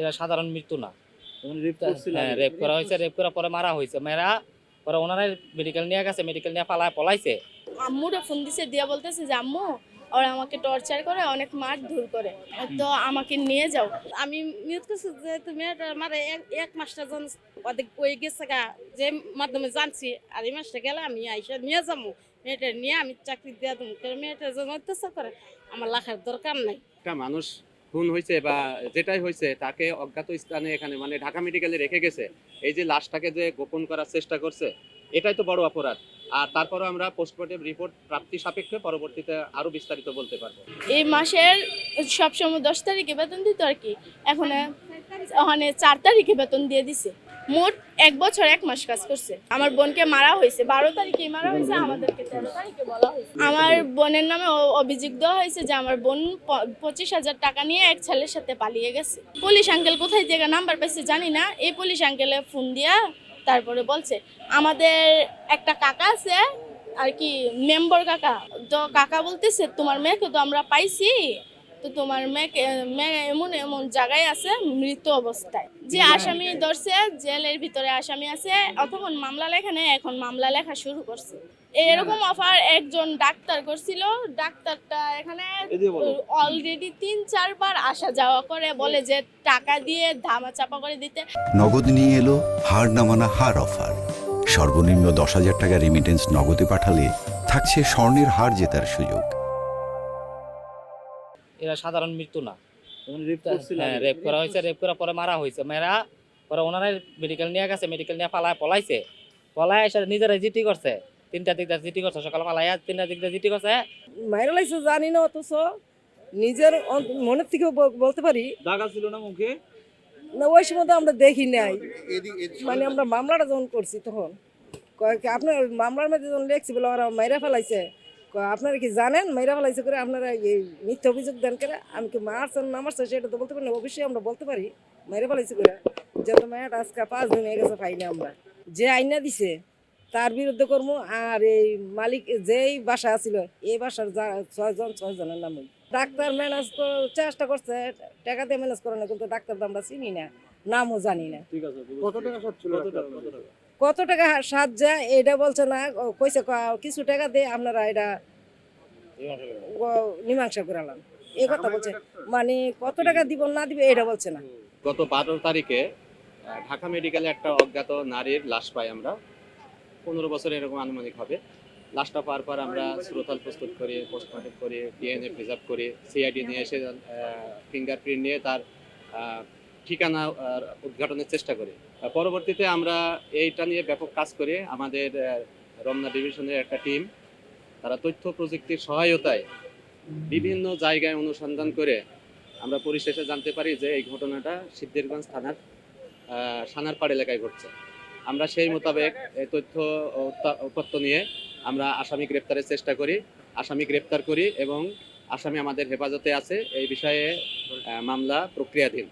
এরা সাধারণ মৃত্যু না। হ্যাঁ, রেপ করা হয়েছে, রেপ করার পরে মারা হয়েছে। পরে ওনারা মেডিকেল নিয়ে গেছে, মেডিকেল নিয়ে পলাইছে। আম্মুরা ফোন দিছে, দিয়া বলতেছে যে আম্মু ওরা আমাকে টর্চার করে, অনেক মারধর করে, তো আমাকে নিয়ে যাও। আমি নিউজ করছি যে তুমি মানে এক মাসটা জন অর্ধেক হয়ে গেছে গা, যে মাধ্যমে জানছি। আর এই মাসটা গেলে আমি আইসা নিয়ে যাবো, মেয়েটা নিয়ে আমি চাকরি দিয়ে দেবো। কারণ মেয়েটা যখন অত্যাচার করে আমার লাখার দরকার নাই। একটা মানুষ খুন হয়েছে বা যেটাই হয়েছে তাকে অজ্ঞাত স্থানে এখানে মানে ঢাকা মেডিকেলে রেখে গেছে, এই যে লাশটাকে যে গোপন করার চেষ্টা করছে, এটাই তো বড় অপরাধ। আর তারপরে আমরা পোস্টমর্টেম রিপোর্ট প্রাপ্তি সাপেক্ষে পরবর্তীতে আরো বিস্তারিত বলতে পারবো। এই মাসের সবসময় 10 তারিখে বেতন দিত আর কি, এখন 4 তারিখে বেতন দিয়ে দিছে। মোট 1 বছর 1 মাস কাজ করছে। আমার বোনকে মারা হয়েছে 12 তারিখে মারা হয়েছে, আমাদেরকে 13 তারিখে বলা হয়েছে। আমার বোনের নামে অভিযোগ দেওয়া হয়েছে যে আমার বোন 25,000 টাকা নিয়ে এক ছেলের সাথে পালিয়ে গেছে। পুলিশ আঙ্কেল কোথায় থেকে নাম্বার পাইছে জানি না, এই পুলিশ আঙ্কেলে ফোন দিয়া তারপরে বলছে আমাদের একটা কাকা আছে আর কি, মেম্বার কাকা, তো কাকা বলতেছে তোমার মেয়েকে তো আমরা পাইছি, তো তোমার মেয়ে এমন এমন জায়গায় আছে মৃত অবস্থায়। যে আসামি ধরছে, জেলের ভিতরে আসামি আছে, তখন মামলা লেখা নেই, এখন মামলা লেখা শুরু করছে। এরকম অফার একজন ডাক্তার করছিল, ডাক্তারটা এখানে অলরেডি 3-4 বার আসা যাওয়া করে, বলে যে টাকা দিয়ে ধামা চাপা করে দিতে। নগদ নিয়ে এলো হার না মানা হার অফার। সর্বনিম্ন 10,000 টাকা রেমিটেন্স নগদে পাঠালে থাকছে স্বর্ণের হার জেতার সুযোগ। এরা সাধারণ মৃত্যু না। হ্যাঁ, রেপ করা হয়েছে, রেপ করার পরে মারা হয়েছে। পরে ওনারা মেডিকেল নিয়ে গেছে, মেডিকেল নিয়ে পলাইছে। পলায় এসে নিজেরাই জিটি করছে, 3টা দিক দিয়ে জিটি করছে, সকাল পালাইয়া 3টা দিক দিয়ে জিটি করছে। মাইরা লাইছে জানি না, অথচ নিজের মনের থেকে বলতে পারি দাগা ছিল না মুখে না, ওই সময় তো আমরা দেখি নাই। মানে আমরা মামলাটা যখন করছি তখন আপনার মামলার মধ্যে যখন লেখছি বলে ওরা মাইরা ফেলাইছে, আপনারা কি জানেন মাইরা ফেলাইছে করে, আপনারা এই মিথ্যা অভিযোগ দেন করে। আমি কি মারছেন না মারছেন সেটা তো বলতে পারি না, অবশ্যই আমরা বলতে পারি মাইরা ফেলাইছে করে। যেহেতু মায়ের আজকে 5 দিন হয়ে গেছে পাইনি আমরা, যে আইনা দিছে তার বিরুদ্ধে করবো। আর এই মালিক যেই বাসা আছিল, এই বাসার 6 জনের নাম ডাক্তার ম্যানেজ চেষ্টা করছে, টাকা দিয়ে ম্যানেজ করে না, কিন্তু ডাক্তার তো আমরা চিনি না, নামও জানি না। কত টাকা সাহায্য যায় এটা বলছে না, কইছে কিছু টাকা দিয়ে আপনারা এটা মীমাংসা করালাম, এই কথা বলছে। মানে কত টাকা দিব না দিবে এটা বলছে না। গত 12 তারিখে ঢাকা মেডিকেলে একটা অজ্ঞাত নারীর লাশ পাই আমরা, 15 বছর এরকম আনুমানিক হবে। লাশটা পাওয়ার পর আমরা শ্রোতাল প্রস্তুত করি, পোস্টমর্টেম করি, ডিএনএ প্রিজার্ভ করি, সিআইডি নিয়ে এসে ফিঙ্গারপ্রিন্ট নিয়ে তার ঠিকানা উদ্ঘাটনের চেষ্টা করি। পরবর্তীতে আমরা এইটা নিয়ে ব্যাপক কাজ করি। আমাদের রমনা ডিভিশনের একটা টিম, তারা তথ্য প্রযুক্তির সহায়তায় বিভিন্ন জায়গায় অনুসন্ধান করে আমরা পরিশেষে জানতে পারি যে এই ঘটনাটা সিদ্ধিরগঞ্জ থানার সানারপাড় এলাকায় ঘটছে। আমরা সেই মোতাবেক তথ্য উপাত্ত নিয়ে আমরা আসামি গ্রেপ্তারের চেষ্টা করি, আসামি গ্রেপ্তার করি এবং আসামি আমাদের হেফাজতে আছে। এই বিষয়ে মামলা প্রক্রিয়াধীন।